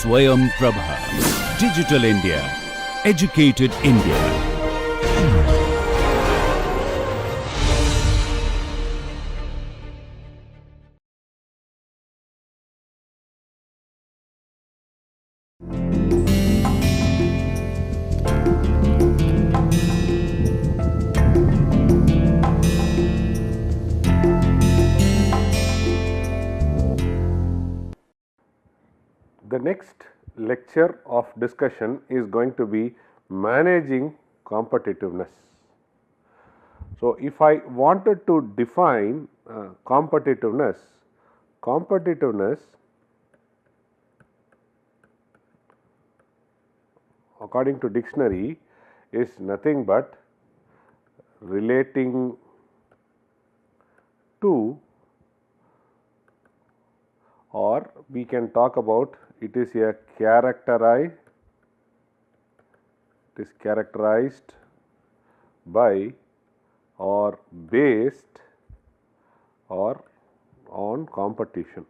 SwayamPrabha. Digital India. Educated India. The next lecture of discussion is going to be managing competitiveness. So, if I wanted to define competitiveness according to dictionary is nothing but relating to, or we can talk about it is characterized by or based or on competition.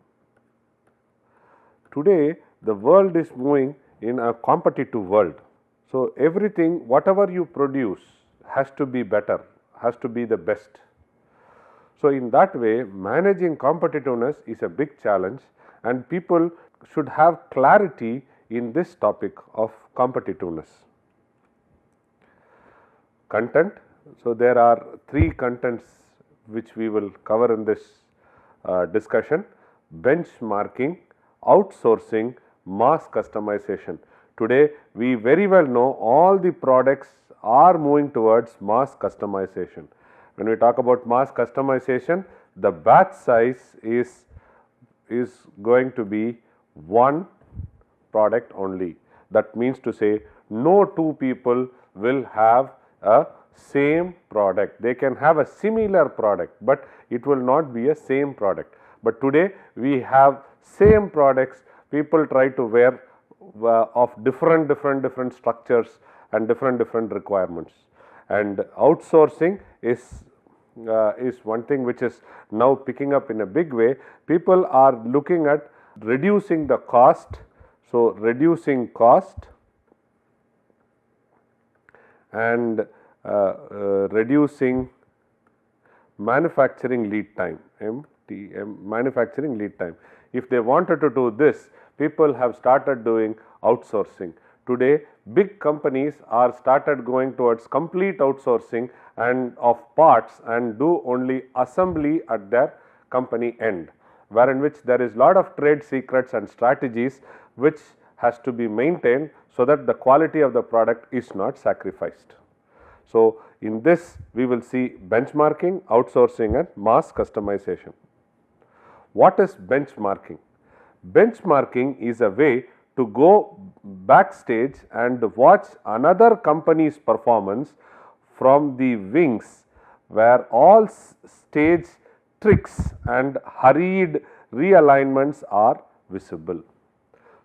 Today the world is moving in a competitive world. So, everything whatever you produce has to be better, has to be the best. So, in that way managing competitiveness is a big challenge, and people should have clarity in this topic of competitiveness. Content. So, there are three contents which we will cover in this discussion: benchmarking, outsourcing, mass customization. Today we very well know all the products are moving towards mass customization. When we talk about mass customization, the batch size is going to be one product only. That means to say no two people will have a same product. They can have a similar product, but it will not be a same product. But today we have same products, people try to wear of different structures and different requirements. And outsourcing is one thing which is now picking up in a big way. People are looking at reducing the cost. So, reducing cost and reducing manufacturing lead time, manufacturing lead time. If they wanted to do this, people have started doing outsourcing. Today big companies are started going towards complete outsourcing and of parts and do only assembly at their company end, wherein which there is lot of trade secrets and strategies which has to be maintained so that the quality of the product is not sacrificed. So, in this we will see benchmarking, outsourcing and mass customization. What is benchmarking? Benchmarking is a way to go backstage and watch another company's performance from the wings, where all stage tricks and hurried realignments are visible.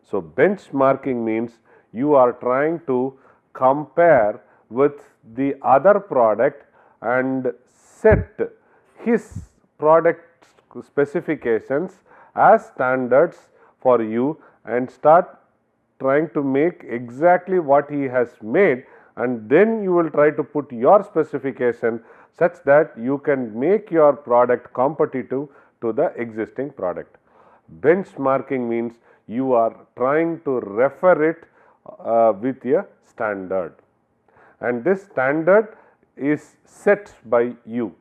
So, benchmarking means you are trying to compare with the other product and set his product specifications as standards for you and start trying to make exactly what he has made, and then you will try to put your specification such that you can make your product competitive to the existing product. Benchmarking means you are trying to refer it with a standard, and this standard is set by you,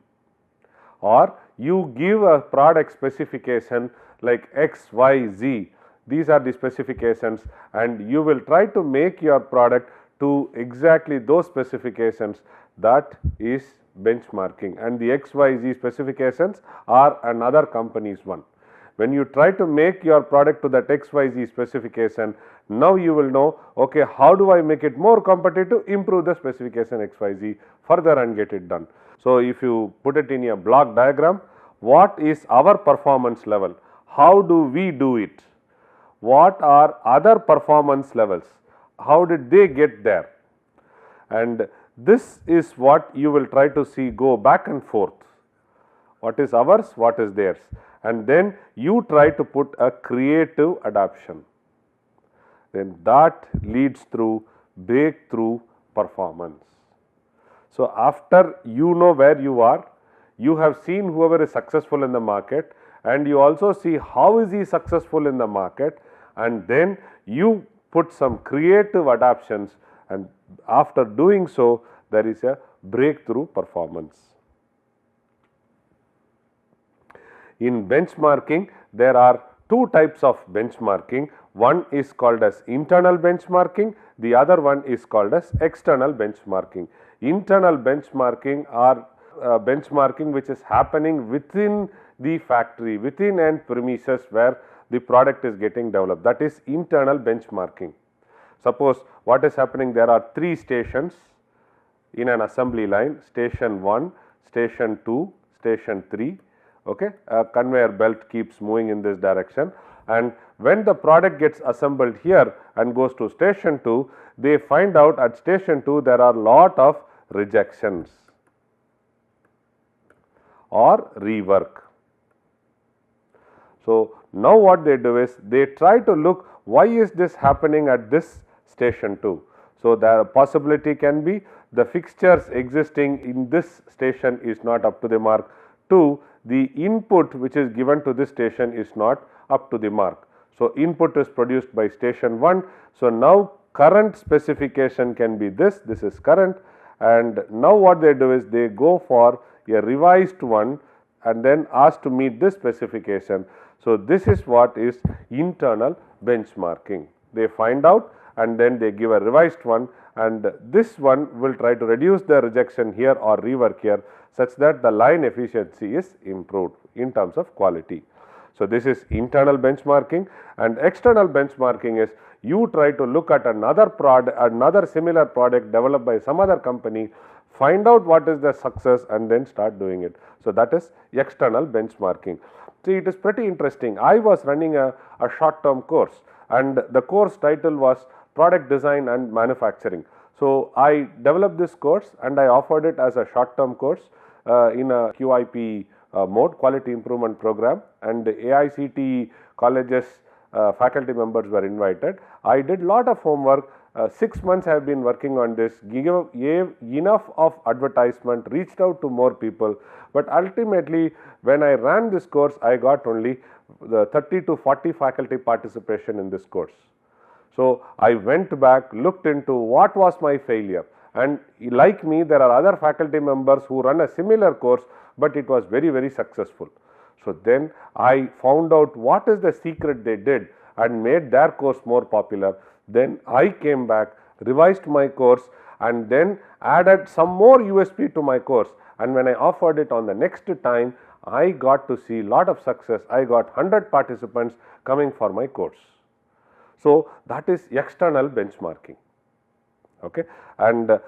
or you give a product specification like X, Y, Z. These are the specifications, and you will try to make your product to exactly those specifications. That is benchmarking, and the X, Y, Z specifications are another company's one. When you try to make your product to that X, Y, Z specification, now you will know, okay, how do I make it more competitive? Improve the specification X, Y, Z further and get it done. So, if you put it in a block diagram, what is our performance level? How do we do it? What are other performance levels? How did they get there? And this is what you will try to see go back and forth. What is ours, what is theirs, and then you try to put a creative adaptation. then that leads through breakthrough performance. So, after you know where you are, you have seen whoever is successful in the market, and you also see how is he successful in the market, and then you put some creative adaptations, and after doing so there is a breakthrough performance. In benchmarking, there are two types of benchmarking. One is called as internal benchmarking, the other one is called as external benchmarking. Internal benchmarking are benchmarking which is happening within the factory, within end premises where the product is getting developed. That is internal benchmarking. Suppose what is happening, there are 3 stations in an assembly line, station 1, station 2, station 3. Okay, a conveyor belt keeps moving in this direction, and when the product gets assembled here and goes to station 2, they find out at station 2 there are lot of rejections or rework. So, now what they do is they try to look why is this happening at this station 2. So, the possibility can be the fixtures existing in this station is not up to the mark. 2, the input which is given to this station is not up to the mark. So, input is produced by station 1. So, now current specification can be this is current, and now what they do is they go for a revised one and then ask to meet this specification. So, this is what is internal benchmarking. They find out and then they give a revised one, and this one will try to reduce the rejection here or rework here such that the line efficiency is improved in terms of quality. So, this is internal benchmarking, and external benchmarking is you try to look at another similar product developed by some other company, find out what is the success and then start doing it. So, that is external benchmarking. See, it is pretty interesting. I was running a short term course, and the course title was Product Design and Manufacturing. So, I developed this course and I offered it as a short term course in a QIP mode, Quality Improvement Program, and AICTE colleges faculty members were invited. I did lot of homework. 6 months I have been working on this, gave enough of advertisement, reached out to more people, but ultimately when I ran this course I got only the 30 to 40 faculty participation in this course. So, I went back, looked into what was my failure, and like me there are other faculty members who run a similar course, but it was very successful. So, then I found out what is the secret they did and made their course more popular. Then I came back, revised my course, and then added some more USP to my course, and when I offered it on the next time, I got to see lot of success. I got 100 participants coming for my course. So, that is external benchmarking. Okay. And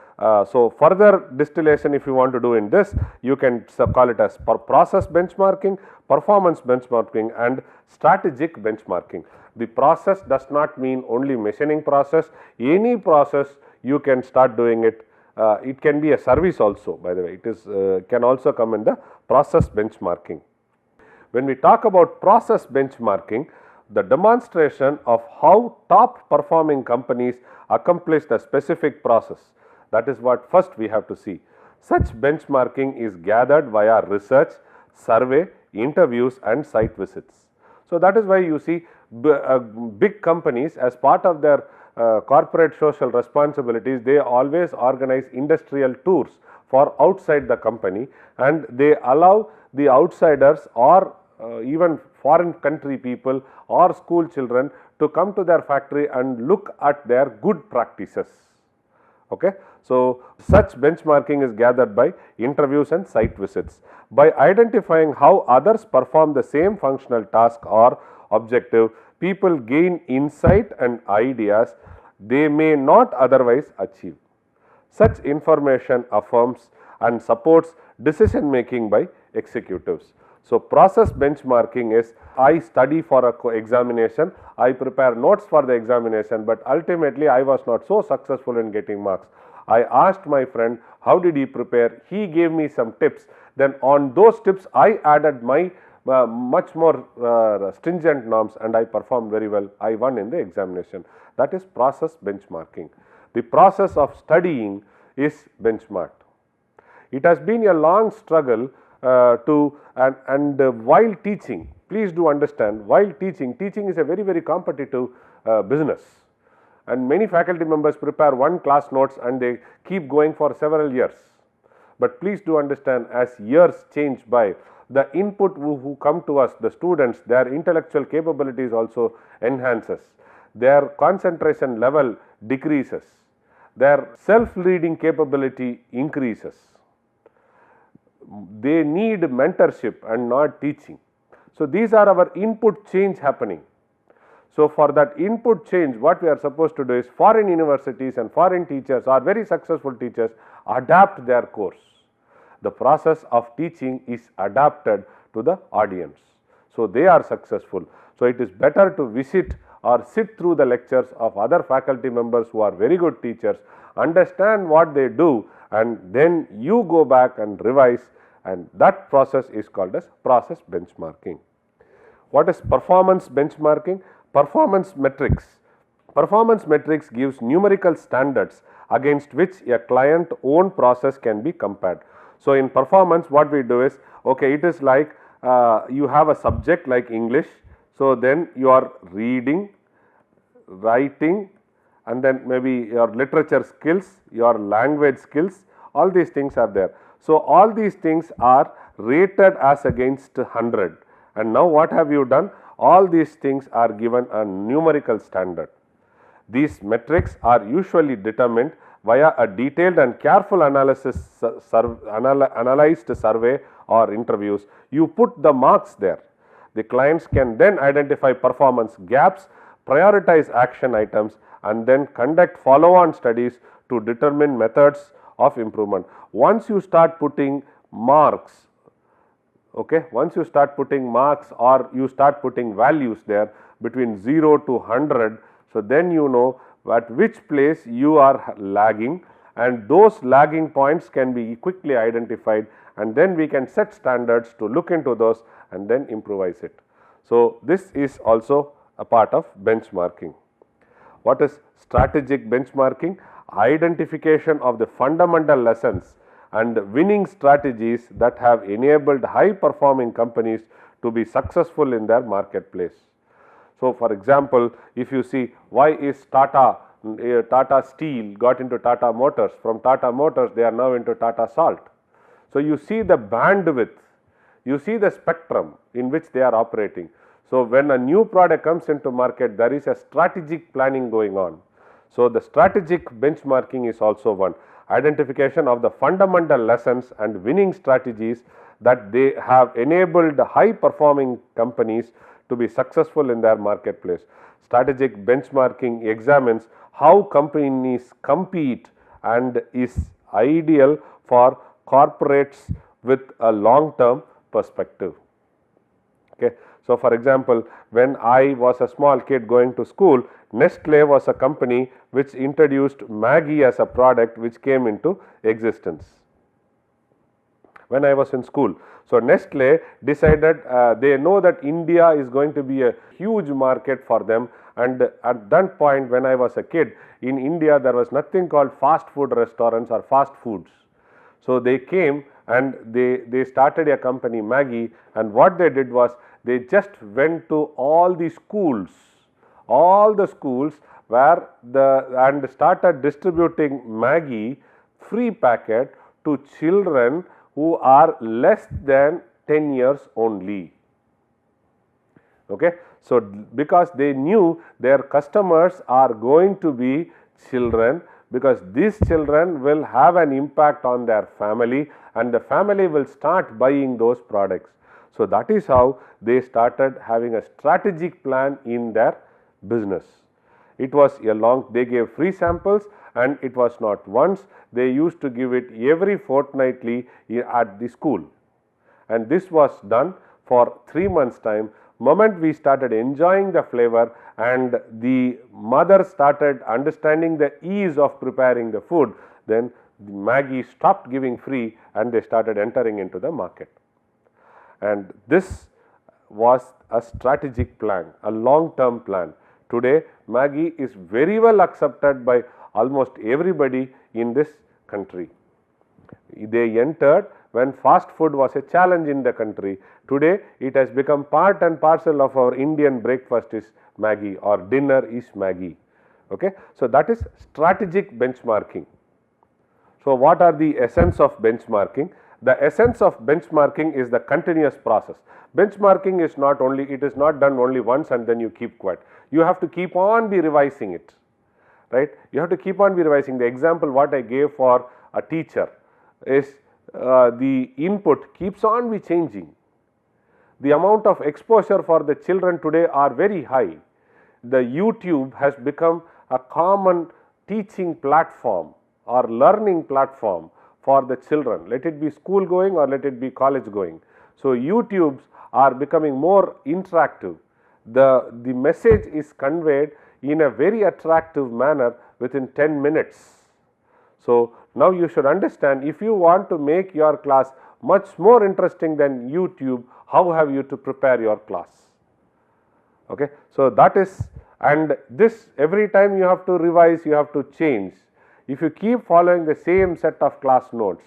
so, further distillation if you want to do in this, you can call it as process benchmarking, performance benchmarking, and strategic benchmarking. The process does not mean only machining process, any process you can start doing it. It can be a service also, by the way, it is can also come in the process benchmarking. When we talk about process benchmarking, the demonstration of how top performing companies accomplish the specific process, that is what first we have to see. Such benchmarking is gathered via research, survey, interviews and site visits. So, that is why you see big companies as part of their corporate social responsibilities, they always organize industrial tours for outside the company, and they allow the outsiders or even foreign country people or school children to come to their factory and look at their good practices. Okay. So, such benchmarking is gathered by interviews and site visits. By identifying how others perform the same functional task or objective, people gain insight and ideas they may not otherwise achieve. Such information affirms and supports decision making by executives. So, process benchmarking is I study for a examination, I prepare notes for the examination, but ultimately I was not so successful in getting marks. I asked my friend how did he prepare, he gave me some tips, then on those tips I added my much more stringent norms, and I performed very well. I won in the examination. That is process benchmarking. The process of studying is benchmarked. It has been a long struggle while teaching, please do understand, while teaching is a very competitive business, and many faculty members prepare one class notes and they keep going for several years. But please do understand, as years change by, the input who come to us, the students, their intellectual capabilities also enhances, their concentration level decreases, their self-reading capability increases. They need mentorship and not teaching. So, these are our input change happening. So, for that input change, what we are supposed to do is, foreign universities and foreign teachers or very successful teachers adapt their course. The process of teaching is adapted to the audience. So, they are successful. So, it is better to visit or sit through the lectures of other faculty members who are very good teachers, understand what they do, and then you go back and revise, and that process is called as process benchmarking. What is performance benchmarking? Performance metrics. Performance metrics gives numerical standards against which a client own process can be compared. So, in performance, what we do is, okay, it is like you have a subject like English. So, then you are reading, writing, and then maybe your literature skills, your language skills, all these things are there. So, all these things are rated as against 100, and now what have you done? All these things are given a numerical standard. These metrics are usually determined via a detailed and careful analyzed survey or interviews. You put the marks there. The clients can then identify performance gaps, prioritize action items, and then conduct follow-on studies to determine methods of improvement. Once you start putting marks, okay, once you start putting marks or you start putting values there between 0 to 100, so then you know at which place you are lagging, and those lagging points can be quickly identified, and then we can set standards to look into those and then improvise it. So, this is also a part of benchmarking. What is strategic benchmarking? Identification of the fundamental lessons and winning strategies that have enabled high performing companies to be successful in their marketplace. So, for example, if you see, why is Tata Steel got into Tata Motors? From Tata Motors they are now into Tata Salt. So, you see the bandwidth, you see the spectrum in which they are operating. So, when a new product comes into market, there is a strategic planning going on. So, the strategic benchmarking is also one. Identification of the fundamental lessons and winning strategies that they have enabled high performing companies to be successful in their marketplace. Strategic benchmarking examines how companies compete and is ideal for corporates with a long term perspective. Okay. So, for example, when I was a small kid going to school, Nestle was a company which introduced Maggi as a product which came into existence when I was in school. So, Nestle decided they know that India is going to be a huge market for them, and at that point when I was a kid, in India there was nothing called fast food restaurants or fast foods. So, they came and they started a company Maggi, and what they did was they just went to all the schools where and started distributing Maggi free packet to children who are less than 10 years only. Okay. So, because they knew their customers are going to be children, because these children will have an impact on their family and the family will start buying those products. So, that is how they started having a strategic plan in their business. It was a long, they gave free samples, and it was not once, they used to give it every fortnightly at the school, and this was done for 3 months time. Moment we started enjoying the flavor and the mother started understanding the ease of preparing the food, then Maggi stopped giving free and they started entering into the market. And this was a strategic plan, a long-term plan. Today, Maggi is very well accepted by almost everybody in this country. They entered when fast food was a challenge in the country. Today, it has become part and parcel of our Indian breakfast is Maggi or dinner is Maggi. Okay? So, that is strategic benchmarking. So, what are the essence of benchmarking? The essence of benchmarking is the continuous process. Benchmarking is not only, it is not done only once and then you keep quiet. You have to keep on be revising it, right? You have to keep on be revising. The example what I gave for a teacher is the input keeps on be changing. The amount of exposure for the children today are very high. The YouTube has become a common teaching platform or learning platform for the children, let it be school going or let it be college going. So, YouTubes are becoming more interactive. The message is conveyed in a very attractive manner within 10 minutes. So, now you should understand, if you want to make your class much more interesting than YouTube, how have you to prepare your class? Okay. So, that is, and this every time you have to revise, you have to change. If you keep following the same set of class notes,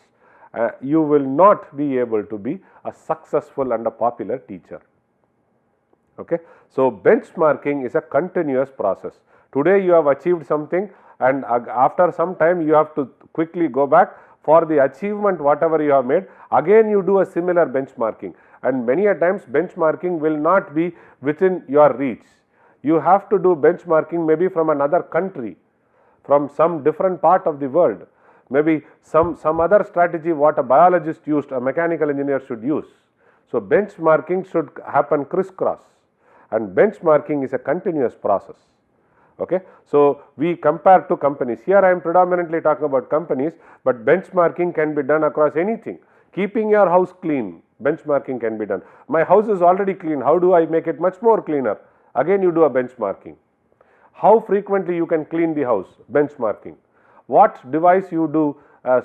you will not be able to be a successful and a popular teacher. Okay. So, benchmarking is a continuous process. Today you have achieved something and after some time you have to quickly go back for the achievement whatever you have made, again you do a similar benchmarking, and many a times benchmarking will not be within your reach. You have to do benchmarking maybe from another country, from some different part of the world, maybe some other strategy what a biologist used, a mechanical engineer should use. So, benchmarking should happen crisscross, and benchmarking is a continuous process. Okay. So, we compare to companies. Here I am predominantly talking about companies, but benchmarking can be done across anything. Keeping your house clean, benchmarking can be done. My house is already clean, how do I make it much more cleaner? Again you do a benchmarking. How frequently you can clean the house? Benchmarking. What device you do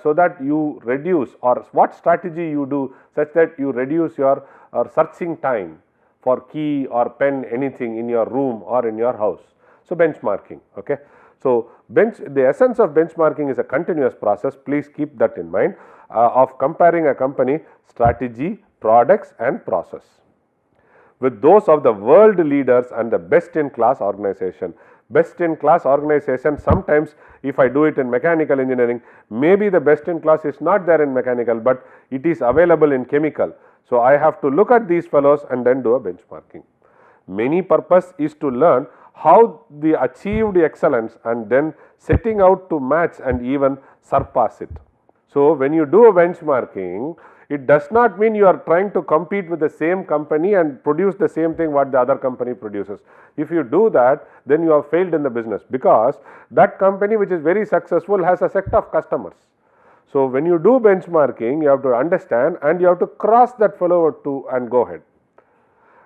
so that you reduce, or what strategy you do such that you reduce your searching time for key or pen, anything in your room or in your house. So, benchmarking. Okay. So, the essence of benchmarking is a continuous process, please keep that in mind, of comparing a company strategy, products and process with those of the world leaders and the best in class organization. Best in class organization, sometimes if I do it in mechanical engineering, maybe the best in class is not there in mechanical, but it is available in chemical. So, I have to look at these fellows and then do a benchmarking. Many purpose is to learn how the achieved excellence and then setting out to match and even surpass it. So, when you do a benchmarking, it does not mean you are trying to compete with the same company and produce the same thing what the other company produces. If you do that, then you have failed in the business, because that company which is very successful has a set of customers. So, when you do benchmarking, you have to understand and you have to cross that fellow to and go ahead.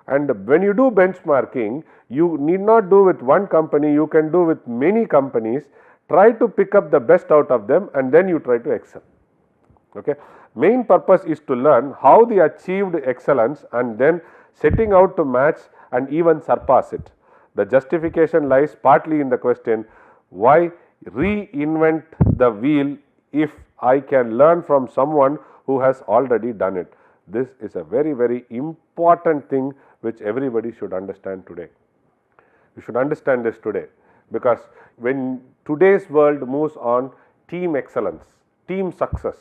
And when you do benchmarking, you need not do with one company, you can do with many companies, try to pick up the best out of them and then you try to excel. Okay. Main purpose is to learn how the achieved excellence and then setting out to match and even surpass it. The justification lies partly in the question, why reinvent the wheel if I can learn from someone who has already done it. This is a very, very important thing which everybody should understand today. You should understand this today, because when today's world moves on team excellence, team success.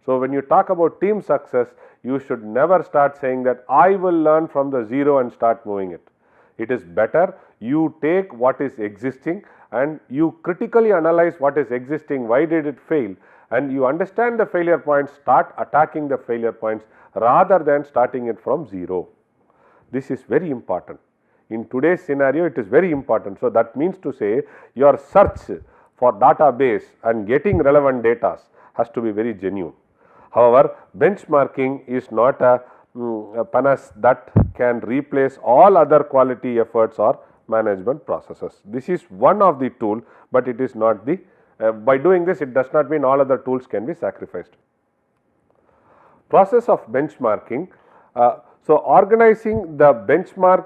So, when you talk about team success, you should never start saying that I will learn from the zero and start moving it. It is better you take what is existing and you critically analyze what is existing, why did it fail, and you understand the failure points, start attacking the failure points rather than starting it from zero. This is very important. In today's scenario, it is very important. So, that means to say your search for database and getting relevant data has to be very genuine. However, benchmarking is not a panacea that can replace all other quality efforts or management processes. This is one of the tool, but it is not the, by doing this it does not mean all other tools can be sacrificed. Process of benchmarking. So, organizing the benchmark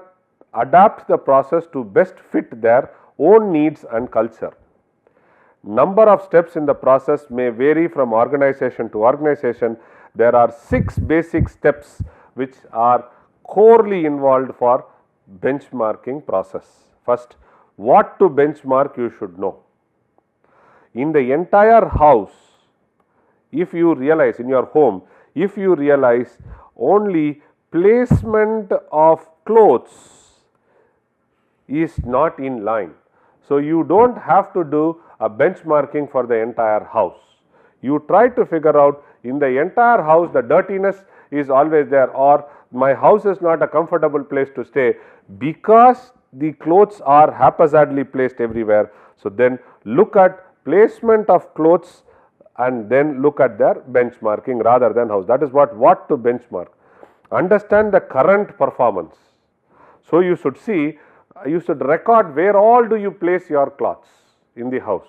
adapts the process to best fit their own needs and culture. Number of steps in the process may vary from organization to organization. There are 6 basic steps which are corely involved for benchmarking process. First, what to benchmark you should know. In the entire house, if you realize in your home, if you realize only placement of clothes is not in line. So, you do not have to do a benchmarking for the entire house. You try to figure out in the entire house the dirtiness is always there, or my house is not a comfortable place to stay because the clothes are haphazardly placed everywhere. So, then look at placement of clothes and then look at their benchmarking rather than house. That is what to benchmark. Understand the current performance. So, you should see, you should record where all do you place your clothes in the house,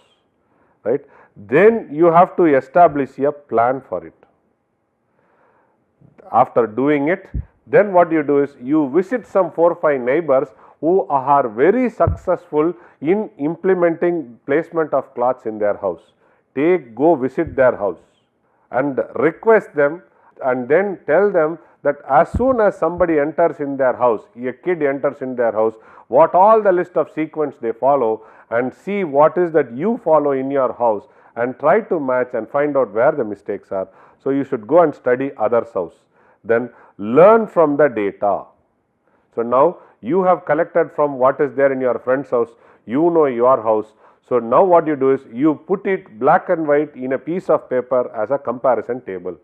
right. Then you have to establish a plan for it. After doing it, then what you do is you visit some 4 or 5 neighbors who are very successful in implementing placement of clothes in their house. Go visit their house and request them, and then tell them that as soon as somebody enters in their house, a kid enters in their house, what all the list of sequence they follow, and see what is that you follow in your house, and try to match and find out where the mistakes are. So, you should go and study others' house, then learn from the data. So, now you have collected from what is there in your friend's house, you know your house. So, now what you do is you put it black and white in a piece of paper as a comparison table.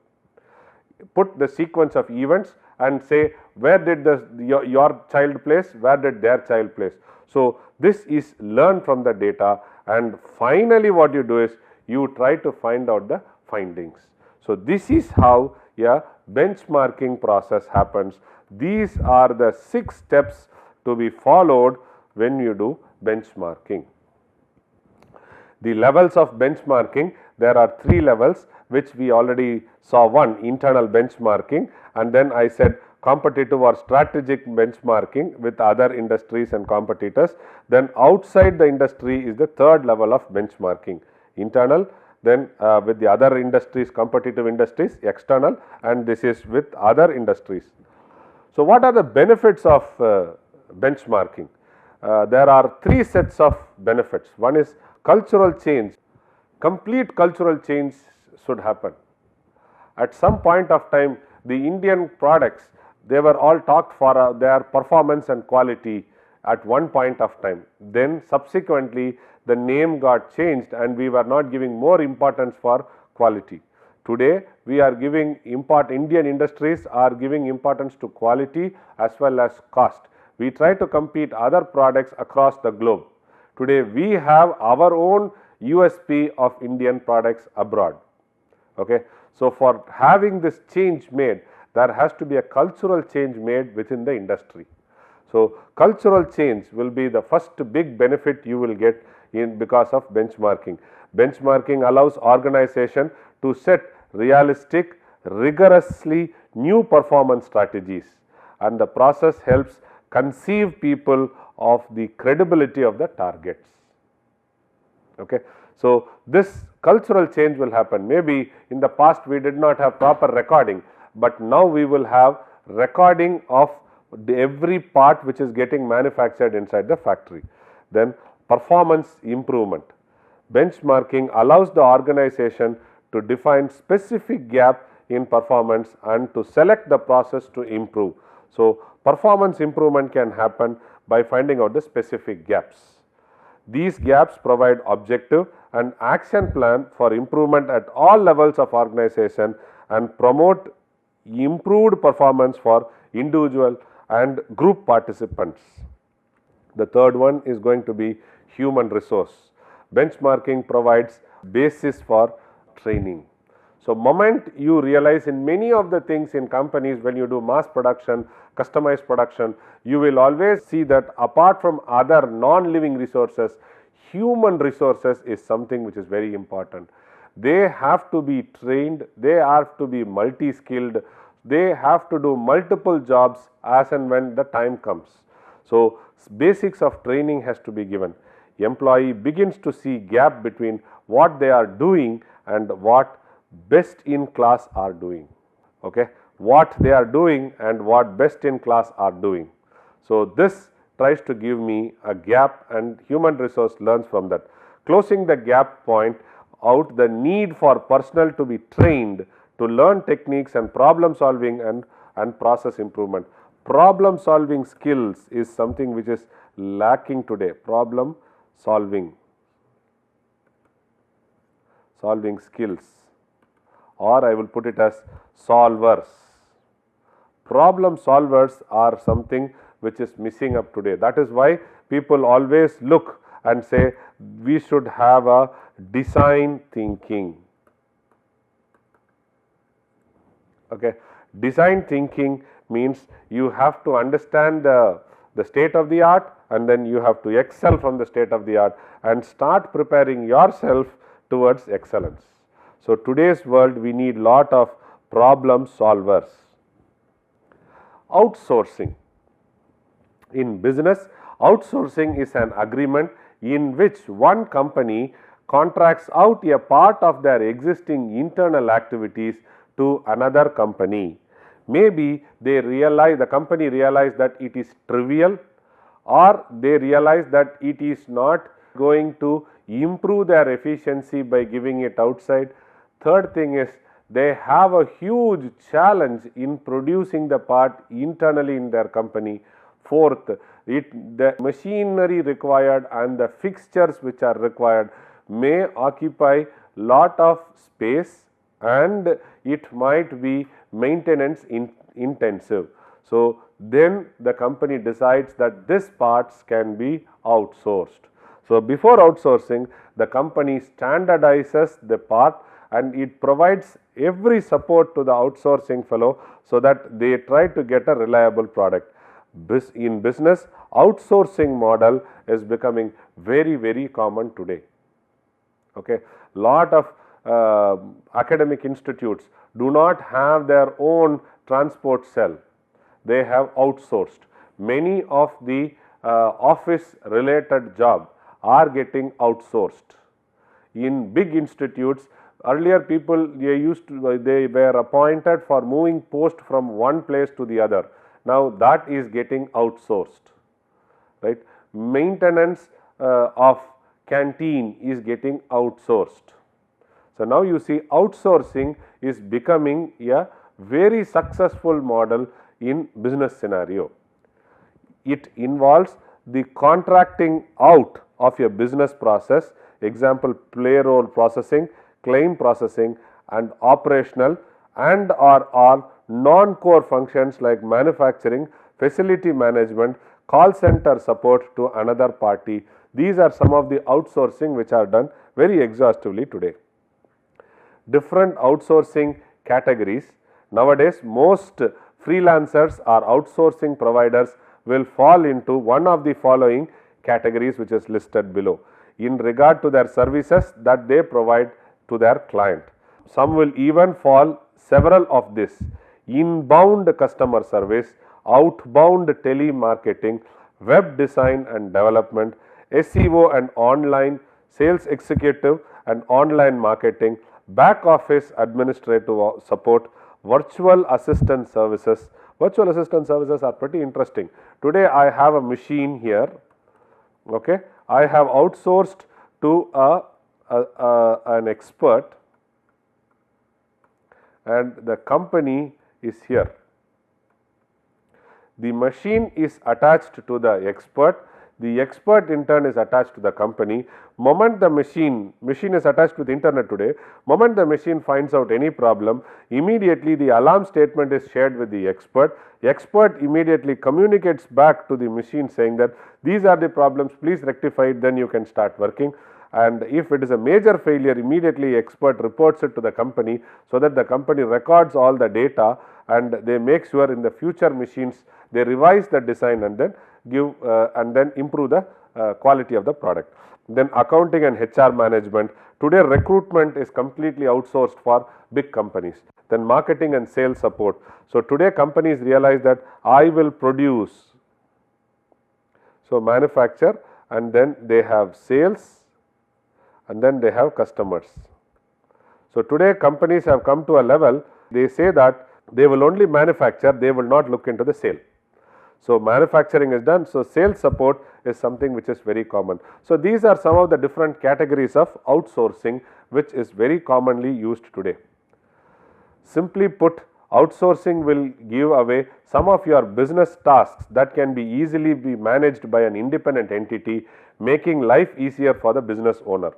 Put the sequence of events and say where did your child place, where did their child place. So, this is learn from the data, and finally what you do is you try to find out the findings. So, this is how a benchmarking process happens. These are the 6 steps to be followed when you do benchmarking. The levels of benchmarking, there are 3 levels which we already saw. One, internal benchmarking, and then I said competitive or strategic benchmarking with other industries and competitors. Then outside the industry is the 3rd level of benchmarking, internal, then with the other industries, competitive industries, external, and this is with other industries. So, what are the benefits of benchmarking? There are 3 sets of benefits. One is cultural change. Complete cultural change should happen. At some point of time, the Indian products, they were all talked for their performance and quality at one point of time. Then subsequently the name got changed and we were not giving more importance for quality. Today we are giving Indian industries are giving importance to quality as well as cost. We try to compete other products across the globe. Today we have our own USP of Indian products abroad. Okay. So, for having this change made, there has to be a cultural change made within the industry. So, cultural change will be the first big benefit you will get in because of benchmarking. Benchmarking allows organization to set realistic, rigorously new performance strategies, and the process helps conceive people of the credibility of the targets. Okay. So, this cultural change will happen. Maybe in the past we did not have proper recording, but now we will have recording of every part which is getting manufactured inside the factory. Then performance improvement. Benchmarking allows the organization to define specific gap in performance and to select the process to improve. So, performance improvement can happen by finding out the specific gaps. These gaps provide objective and action plan for improvement at all levels of organization and promote improved performance for individual and group participants. The third one is going to be human resource. Benchmarking provides basis for training. So, moment you realize in many of the things in companies, when you do mass production, customized production, you will always see that apart from other non-living resources, human resources is something which is very important. They have to be trained, they have to be multi-skilled. they have to do multiple jobs as and when the time comes. So, basics of training has to be given. Employee begins to see gap between what they are doing and what best in class are doing. Okay, what they are doing and what best in class are doing. So, this tries to give me a gap and human resource learns from that. Closing the gap point out the need for personnel to be trained to learn techniques and problem solving and process improvement. Problem solving skills is something which is lacking today. Problem solving skills, or I will put it as solvers. Problem solvers are something which is missing up today. That is why people always look and say we should have a design thinking. Okay. Design thinking means you have to understand the state of the art, and then you have to excel from the state of the art and start preparing yourself towards excellence. So, today's world we need lot of problem solvers. Outsourcing. In business, outsourcing is an agreement in which one company contracts out a part of their existing internal activities to another company. Maybe the company realize that it is trivial, or they realize that it is not going to improve their efficiency by giving it outside. Third thing is they have a huge challenge in producing the part internally in their company. Fourth, the machinery required and the fixtures which are required may occupy lot of space, and it might be maintenance intensive. So, then the company decides that this parts can be outsourced. So, before outsourcing, the company standardizes the part and it provides every support to the outsourcing fellow, so that they try to get a reliable product. In business, outsourcing model is becoming very common today. Okay. Lot of academic institutes do not have their own transport cell, they have outsourced. Many of the office related job are getting outsourced. In big institutes, earlier people they were appointed for moving post from one place to the other. Now that is getting outsourced, right. Maintenance of canteen is getting outsourced. So, now you see outsourcing is becoming a very successful model in business scenario. It involves the contracting out of a business process, example payroll processing, claim processing and operational and or non-core functions like manufacturing, facility management, call center support to another party. These are some of the outsourcing which are done very exhaustively today. Different outsourcing categories. Nowadays, most freelancers or outsourcing providers will fall into one of the following categories which is listed below in regard to their services that they provide to their client. Some will even fall several of this: inbound customer service, outbound telemarketing, web design and development, SEO and online, sales executive and online marketing, back office administrative support, virtual assistant services. Virtual assistant services are pretty interesting. Today I have a machine here, okay. I have outsourced to an expert, and the company is here. The machine is attached to the expert in turn is attached to the company. Moment the machine is attached to the internet today, moment the machine finds out any problem, immediately the alarm statement is shared with the expert immediately communicates back to the machine saying that these are the problems, please rectify it, then you can start working. And if it is a major failure, immediately expert reports it to the company, so that the company records all the data and they make sure in the future machines they revise the design and then give and then improve the quality of the product. Then accounting and HR management. Today recruitment is completely outsourced for big companies. Then marketing and sales support. So today companies realize that I will produce, so manufacture, and then they have sales, and then they have customers. So today companies have come to a level, they say that they will only manufacture, they will not look into the sale. So manufacturing is done, so sales support is something which is very common. So these are some of the different categories of outsourcing which is very commonly used today. Simply put, outsourcing will give away some of your business tasks that can be easily be managed by an independent entity, making life easier for the business owner.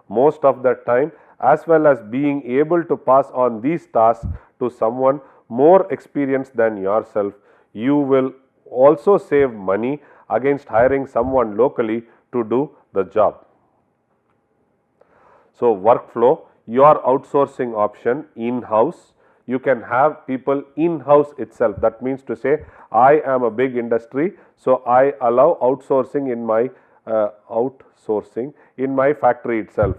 Most of the time, as well as being able to pass on these tasks to someone more experienced than yourself, you will also save money against hiring someone locally to do the job. So workflow, your outsourcing option in-house, you can have people in-house itself. That means to say, I am a big industry, so I allow outsourcing in my factory itself,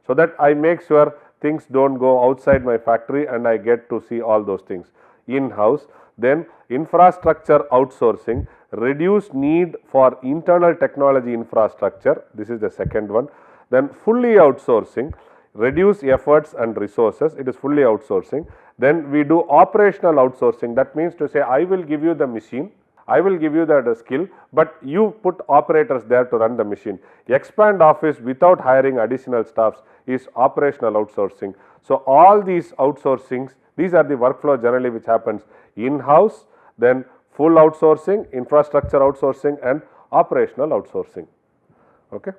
so that I make sure things don't go outside my factory and I get to see all those things in-house. Then infrastructure outsourcing, reduce need for internal technology infrastructure, this is the second one. Then fully outsourcing, reduce efforts and resources, it is fully outsourcing. Then we do operational outsourcing, that means to say I will give you the machine, I will give you the skill, but you put operators there to run the machine. Expand office without hiring additional staffs is operational outsourcing. So all these outsourcings, these are the workflow generally which happens in-house, then full outsourcing, infrastructure outsourcing, and operational outsourcing. Okay.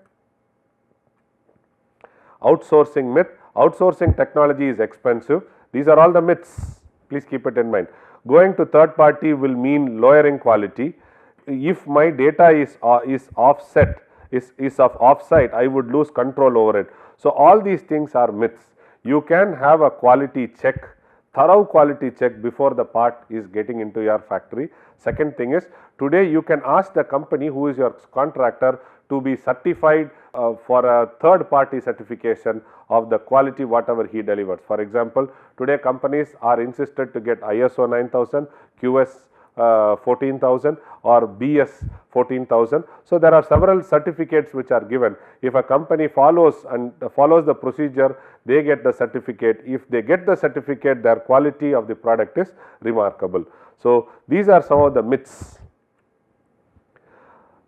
Outsourcing myth, outsourcing technology is expensive. These are all the myths, please keep it in mind. Going to third party will mean lowering quality. If my data is offset, is of offsite, I would lose control over it. So all these things are myths. You can have a quality check, thorough quality check before the part is getting into your factory. Second thing is, today you can ask the company who is your contractor to be certified for a third party certification of the quality whatever he delivers. For example, today companies are insisted to get ISO 9000, QS 14,000 or BS 14,000. So there are several certificates which are given. If a company follows the procedure, they get the certificate. If they get the certificate, their quality of the product is remarkable. So these are some of the myths.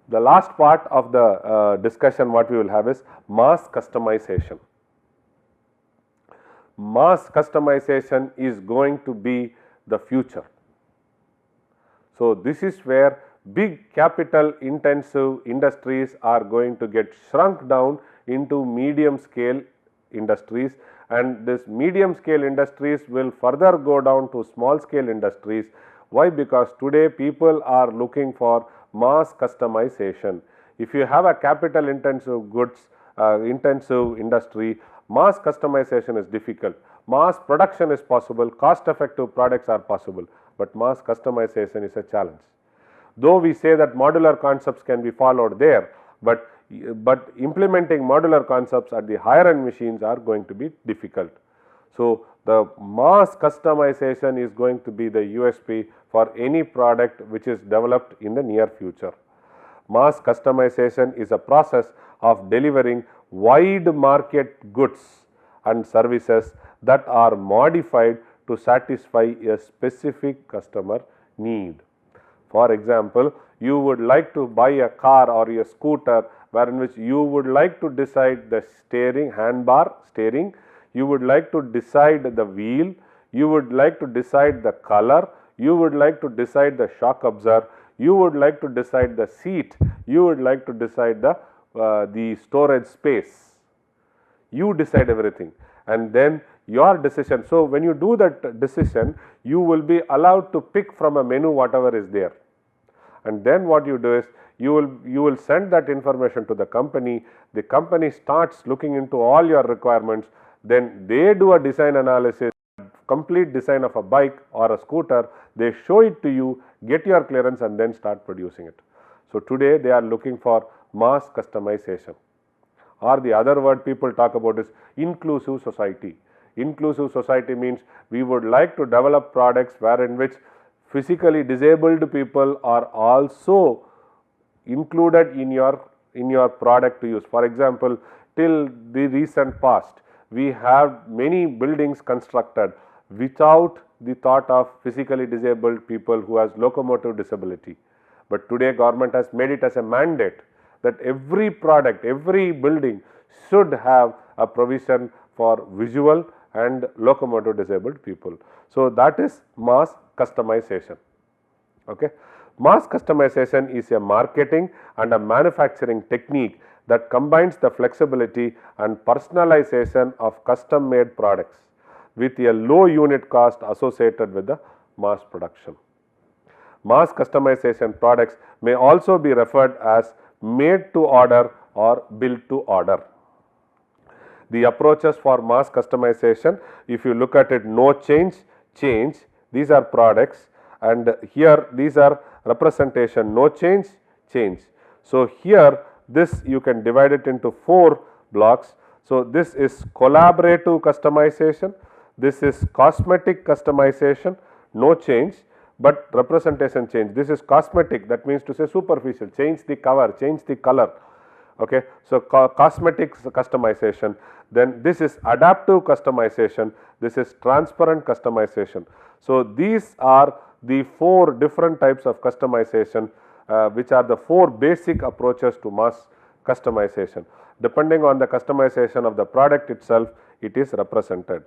The last part of the discussion what we will have is mass customization. Mass customization is going to be the future. So this is where big capital intensive industries are going to get shrunk down into medium scale industries, and this medium scale industries will further go down to small scale industries. Why? Because today people are looking for mass customization. If you have a capital intensive goods intensive industry, mass customization is difficult. Mass production is possible, cost effective products are possible, but mass customization is a challenge. Though we say that modular concepts can be followed there, but implementing modular concepts at the higher end machines are going to be difficult. So the mass customization is going to be the USP for any product which is developed in the near future. Mass customization is a process of delivering wide market goods and services that are modified to satisfy a specific customer need. For example, you would like to buy a car or a scooter wherein which you would like to decide the steering, handbar, steering, you would like to decide the wheel, you would like to decide the color, you would like to decide the shock absorber, you would like to decide the seat, you would like to decide the storage space. You decide everything, and then your decision. So when you do that decision, you will be allowed to pick from a menu whatever is there, and then what you do is you will send that information to the company. The company starts looking into all your requirements, then they do a design analysis, complete design of a bike or a scooter, they show it to you, get your clearance, and then start producing it. So today they are looking for mass customization, or the other word people talk about is inclusive society. Inclusive society means we would like to develop products wherein which physically disabled people are also included in your product to use. For example, till the recent past, we have many buildings constructed without the thought of physically disabled people who has locomotive disability. But today government has made it as a mandate that every product, every building should have a provision for visual and locomotive disabled people. So that is mass customization. Okay. Mass customization is a marketing and a manufacturing technique that combines the flexibility and personalization of custom made products with a low unit cost associated with the mass production. Mass customization products may also be referred as made to order or built to order. The approaches for mass customization, if you look at it, no change, change, these are products, and here these are representation, no change, change. So here this you can divide it into 4 blocks. So this is collaborative customization, this is cosmetic customization, no change, but representation change. This is cosmetic, that means to say superficial, change the cover, change the color. Okay. So cosmetic customization. Then this is adaptive customization, this is transparent customization. So these are the 4 different types of customization, which are the 4 basic approaches to mass customization. Depending on the customization of the product itself, it is represented.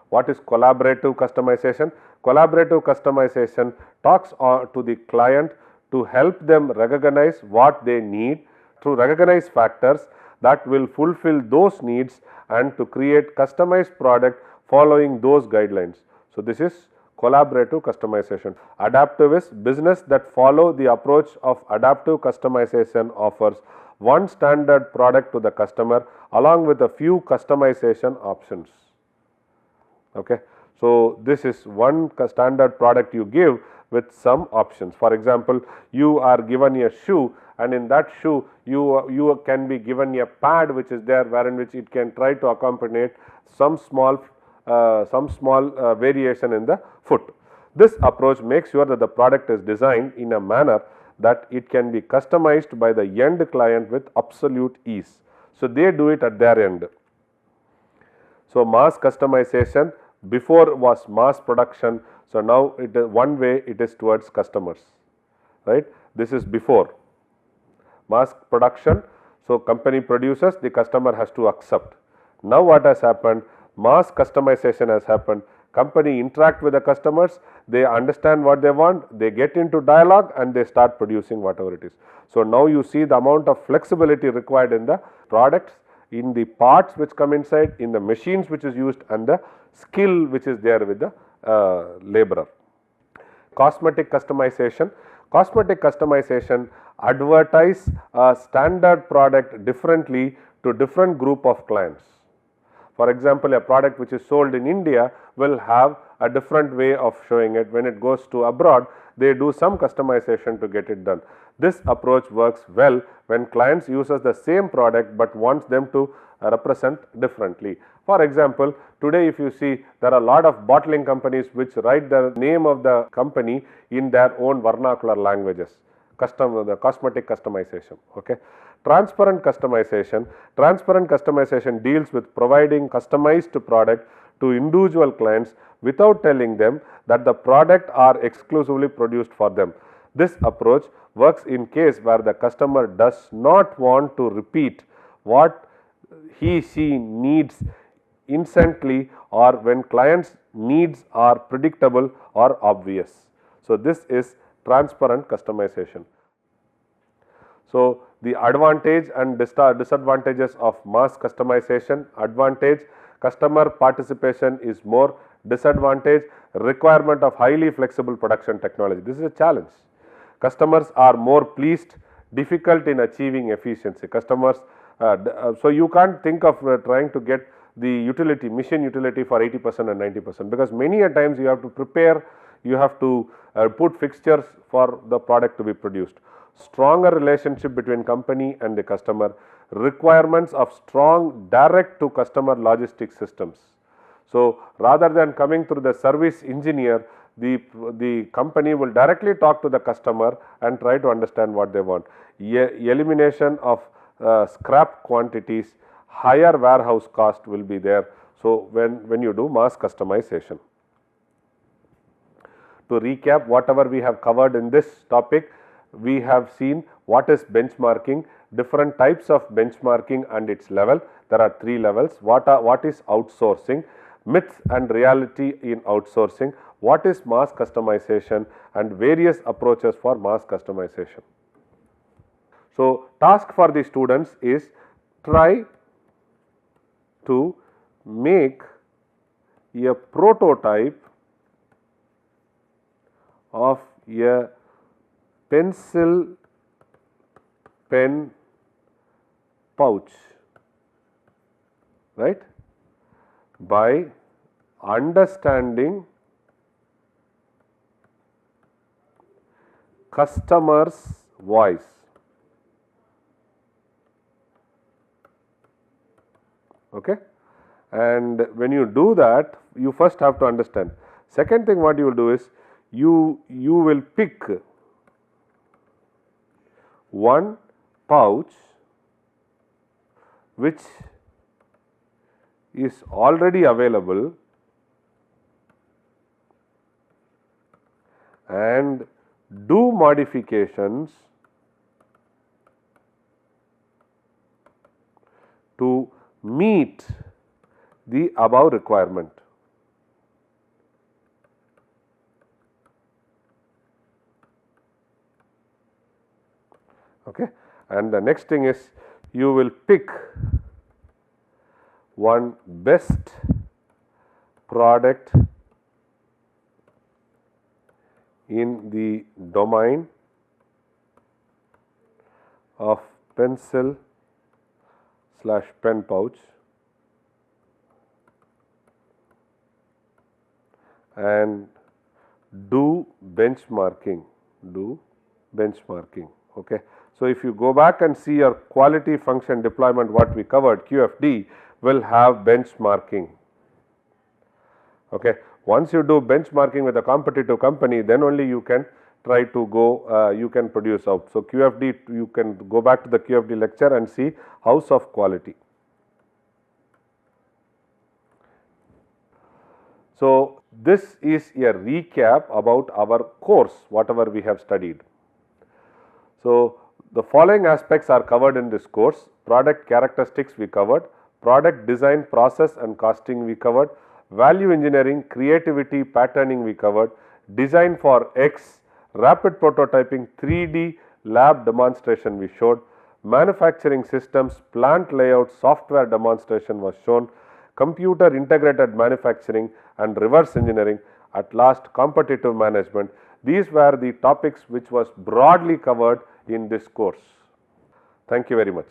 What is collaborative customization? Collaborative customization talks to the client to help them recognize what they need, to recognize factors that will fulfill those needs and to create customized product following those guidelines. So this is collaborative customization. Adaptive is business that follow the approach of adaptive customization offers one standard product to the customer along with a few customization options. Okay. So this is one standard product you give with some options. For example, you are given a shoe, and in that shoe you can be given a pad which is there, wherein which it can try to accompany some small variation in the foot. This approach makes sure that the product is designed in a manner that it can be customized by the end client with absolute ease. So they do it at their end. So mass customization before was mass production. So now it is one way, it is towards customers, right? This is before mass production. So company produces, the customer has to accept. Now what has happened? Mass customization has happened. Company interact with the customers, they understand what they want, they get into dialogue and they start producing whatever it is. So now you see the amount of flexibility required in the products, in the parts which come inside, in the machines which is used, and the skill which is there with the laborer. Cosmetic customization. Cosmetic customization advertise a standard product differently to different group of clients. For example, a product which is sold in India will have a different way of showing it. When it goes to abroad, they do some customization to get it done. This approach works well when clients uses the same product but wants them to represent differently. For example, today if you see, there are a lot of bottling companies which write the name of the company in their own vernacular languages. The cosmetic customization. Okay. Transparent customization. Transparent customization deals with providing customized product to individual clients without telling them that the product are exclusively produced for them. This approach works in case where the customer does not want to repeat what she needs instantly, or when clients' needs are predictable or obvious. So this is transparent customization. So the advantage and disadvantages of mass customization. Advantage: customer participation is more. Disadvantage: requirement of highly flexible production technology. This is a challenge. Customers are more pleased. Difficult in achieving efficiency. Customers, so you can't think of trying to get the utility, mission utility for 80% and 90%, because many a times you have to prepare, you have to put fixtures for the product to be produced. stronger relationship between company and the customer, requirements of strong direct to customer logistics systems. So, rather than coming through the service engineer, the company will directly talk to the customer and try to understand what they want. Elimination of scrap quantities, higher warehouse cost will be there. So, when you do mass customization. To recap whatever we have covered in this topic, we have seen what is benchmarking, different types of benchmarking and its level. There are 3 levels. What is outsourcing, myth and reality in outsourcing, what is mass customization and various approaches for mass customization. So, task for the students is try to make a prototype of a pencil pen pouch, right, by understanding customer's voice. Okay. And when you do that, you first have to understand. Second thing what you will do is, you will pick one pouch which is already available and do modifications to meet the above requirement. Okay. And the next thing is, you will pick one best product in the domain of pencil / pen pouch and do benchmarking. Okay. So, if you go back and see your quality function deployment, what we covered, QFD will have benchmarking. Okay. Once you do benchmarking with a competitive company, then only you can try to go, you can produce out. So, QFD, you can go back to the QFD lecture and see house of quality. So, this is a recap about our course, whatever we have studied. So, the following aspects are covered in this course: product characteristics we covered, product design process and costing we covered, value engineering, creativity, patterning we covered, design for X, rapid prototyping, 3D lab demonstration we showed, manufacturing systems, plant layout, software demonstration was shown, computer integrated manufacturing and reverse engineering, at last competitive management. These were the topics which was broadly covered in this course. Thank you very much.